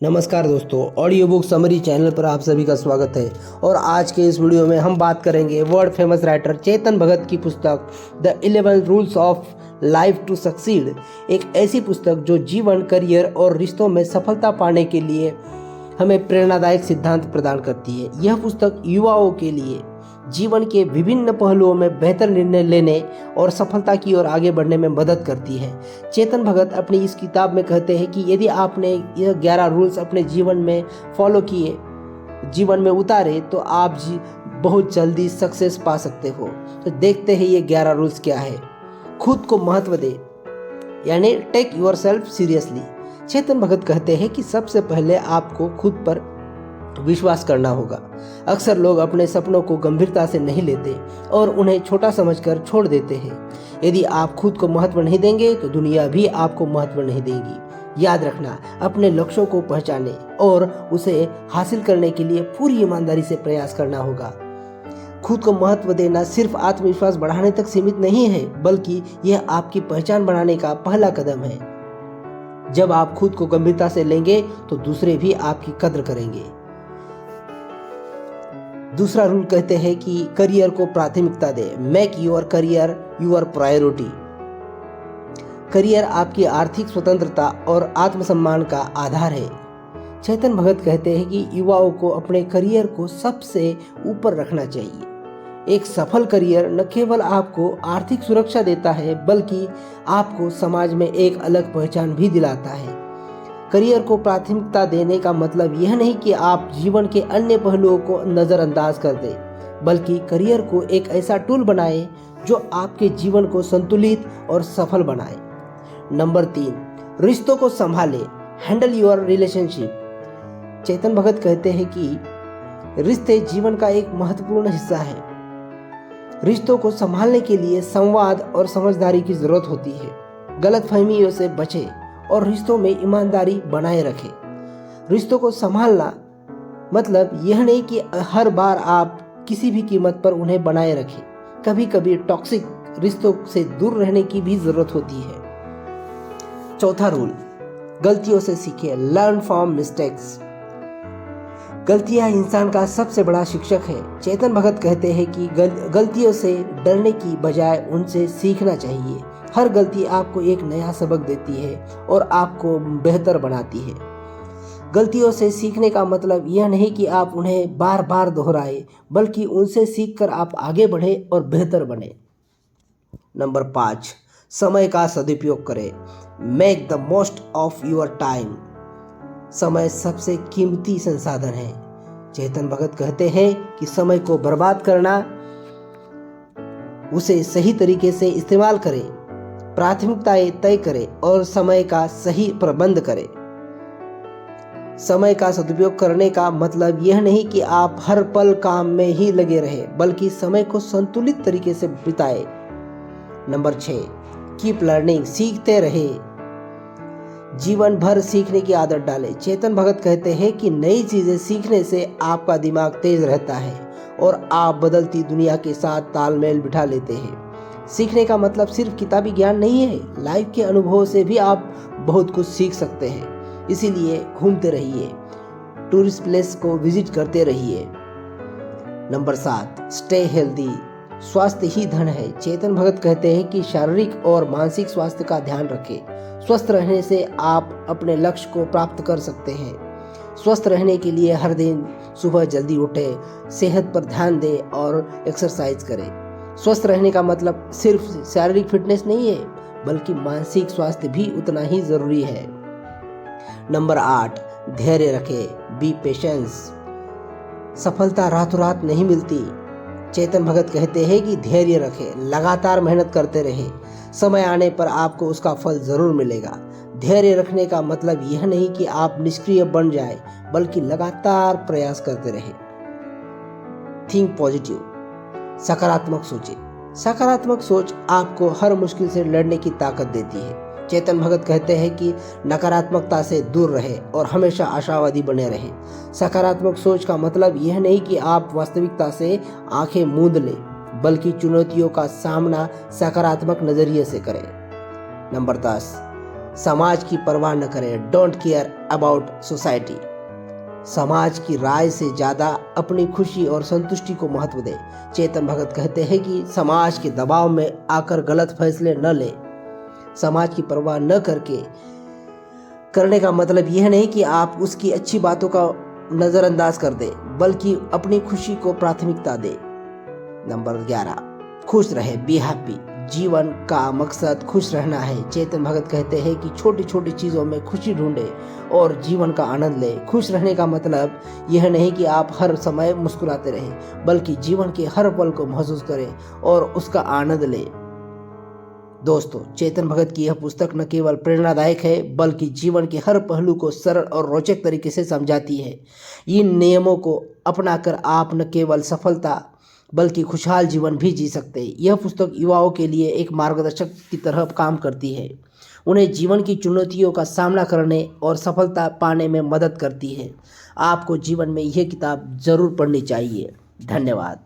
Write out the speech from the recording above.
नमस्कार दोस्तों, audio book summary channel पर आप सभी का स्वागत है। और आज के इस वीडियो में हम बात करेंगे world famous writer Chetan Bhagat की पुस्तक the 11 rules of life to succeed. एक ऐसी पुस्तक जो जीवन, करियर और रिश्तों में सफलता पाने के लिए हमें प्रेरणादायक सिद्धांत प्रदान करती है। यह पुस्तक युवाओं के लिए जीवन के विभिन्न पहलुओं में बेहतर निर्णय लेने और सफलता की ओर आगे बढ़ने में मदद करती है। चेतन भगत अपनी इस किताब में कहते हैं कि यदि आपने यह 11 रूल्स अपने जीवन में फॉलो किए, जीवन में उतारे, तो आप बहुत जल्दी सक्सेस पा सकते हो। तो देखते हैं ये 11 रूल्स क्या है। खुद को महत्व दे, यानी टेक योर सेल्फ सीरियसली। चेतन भगत कहते हैं कि सबसे पहले आपको खुद पर विश्वास करना होगा। अक्सर लोग अपने सपनों को गंभीरता से नहीं लेते और उन्हें छोटा समझकर छोड़ देते हैं। यदि आप खुद को महत्व नहीं देंगे तो दुनिया भी आपको महत्व नहीं देगी। याद रखना, अपने लक्ष्यों को पहचाने और उसे हासिल करने के लिए पूरी ईमानदारी से प्रयास करना होगा। खुद को महत्व देना सिर्फ आत्मविश्वास बढ़ाने तक सीमित नहीं है, बल्कि यह आपकी पहचान बनाने का पहला कदम है। जब आप खुद को गंभीरता से लेंगे तो दूसरे भी आपकी कद्र करेंगे। दूसरा रूल कहते हैं कि करियर को प्राथमिकता दे। Make your career your priority. Career आपकी आर्थिक स्वतंत्रता और आत्मसम्मान का आधार है। चेतन भगत कहते हैं कि युवाओं को अपने करियर को सबसे ऊपर रखना चाहिए। एक सफल करियर न केवल आपको आर्थिक सुरक्षा देता है, बल्कि आपको समाज में एक अलग पहचान भी दिलाता है। करियर को प्राथमिकता देने का मतलब यह नहीं कि आप जीवन के अन्य पहलुओं को नज़रअंदाज कर दें, बल्कि करियर को एक ऐसा टूल बनाएं जो आपके जीवन को संतुलित और सफल बनाए। नंबर 3, रिश्तों को संभालें। Handle your relationship. Chetan Bhagat कहते हैं कि रिश्ते जीवन का एक महत्वपूर्ण हिस्सा है। रिश्तों को संभालने के लिए संवाद और समझदारी की जरूरत होती है। गलतफहमियों से बचें और रिश्तों में ईमानदारी बनाए रखें। रिश्तों को संभालना मतलब यह नहीं कि हर बार आप किसी भी कीमत पर उन्हें बनाए रखें। कभी कभी टॉक्सिक रिश्तों से दूर रहने की भी जरूरत होती है। चौथा रूल, गलतियों से सीखें। Learn from mistakes. गलतियां इंसान का सबसे बड़ा शिक्षक है। चेतन भगत कहते हैं कि गलतियों से डरने की बजाय उनसे सीखना चाहिए। हर गलती आपको एक नया सबक देती है और आपको बेहतर बनाती है। गलतियों से सीखने का मतलब यह नहीं कि आप उन्हें बार बार दोहराएं, बल्कि उनसे सीखकर आप आगे बढ़ें और बेहतर बने। नंबर 5, समय का सदुपयोग करें। Make the most of your time. समय सबसे कीमती संसाधन है। चेतन भगत कहते हैं कि समय को बर्बाद करना, उसे सही तरीके से इस्तेमाल करें, प्राथमिकताएं तय करें और समय का सही प्रबंध करें। समय का सदुपयोग करने का मतलब यह नहीं कि आप हर पल काम में ही लगे रहें, बल्कि समय को संतुलित तरीके से बिताएं। Number 6, keep learning. सीखते रहे, जीवन भर सीखने की आदत डालें। चेतन भगत कहते हैं कि नई चीजें सीखने से आपका दिमाग तेज रहता है और आप बदलती दुनिया के साथ तालमेल बिठा लेते हैं। सीखने का मतलब सिर्फ किताबी ज्ञान नहीं है, लाइफ के अनुभवों से भी आप बहुत कुछ सीख सकते हैं। इसीलिए घूमते रहिए, टूरिस्ट प्लेस को विजिट करते रहिए। Number 7, stay healthy. स्वास्थ्य ही धन है। चेतन भगत कहते हैं कि शारीरिक और मानसिक स्वास्थ्य का ध्यान रखें। स्वस्थ रहने से आप अपने लक्ष्य को प्राप्त कर सकते हैं। स्वस्थ रहने के लिए हर दिन सुबह जल्दी उठें, सेहत पर ध्यान दें और एक्सरसाइज करें। स्वस्थ रहने का मतलब सिर्फ शारीरिक फिटनेस नहीं है, बल्कि मानसिक स्वास्थ्य भी उतना ही जरूरी है। नंबर 8, धैर्य रखें। B patience. सफलता रातों रात नहीं मिलती। चेतन भगत कहते हैं कि धैर्य रखें, लगातार मेहनत करते रहें। समय आने पर आपको उसका फल जरूर मिलेगा। धैर्य रखने का मतलब यह नहीं कि आप निष्क्रिय बन जाएं, बल्कि लगातार प्रयास करते रहें। Think positive. सकारात्मक सोचें। सकारात्मक सोच आपको हर मुश्किल से लड़ने की ताकत देती है। चेतन भगत कहते हैं कि नकारात्मकता से दूर रहे और हमेशा आशावादी बने रहे। सकारात्मक सोच का मतलब यह नहीं कि आप वास्तविकता से आंखें मूंद लें, बल्कि चुनौतियों का सामना सकारात्मक नजरिए से करें। नंबर 10, समाज की परवाह न करें, डोंट केयर अबाउट सोसाइटी। समाज की राय से ज़्यादा अपनी खुशी और संतुष्टि को महत्व दें। चेतन भगत कहते हैं कि समाज के दबाव में आकर गलत फैसले न लें। समाज की परवाह न करने का मतलब यह नहीं कि आप उसकी अच्छी बातों का नज़रअंदाज कर दें, बल्कि अपनी खुशी को प्राथमिकता दें। नंबर 11, खुश रहे, बी हैप्पी। जीवन का मकसद खुश रहना है। चेतन भगत कहते हैं कि छोटी छोटी चीज़ों में खुशी ढूंढें और जीवन का आनंद लें। खुश रहने का मतलब यह नहीं कि आप हर समय मुस्कुराते रहें, बल्कि जीवन के हर पल को महसूस करें और उसका आनंद लें। दोस्तों, चेतन भगत की यह पुस्तक न केवल प्रेरणादायक है, बल्कि जीवन के हर पहलू को सरल और रोचक तरीके से समझाती है। इन नियमों को अपनाकर आप न केवल सफलता बल्कि खुशहाल जीवन भी जी सकते हैं। यह पुस्तक युवाओं के लिए एक मार्गदर्शक की तरह काम करती है, उन्हें जीवन की चुनौतियों का सामना करने और सफलता पाने में मदद करती है। आपको जीवन में यह किताब जरूर पढ़नी चाहिए। धन्यवाद।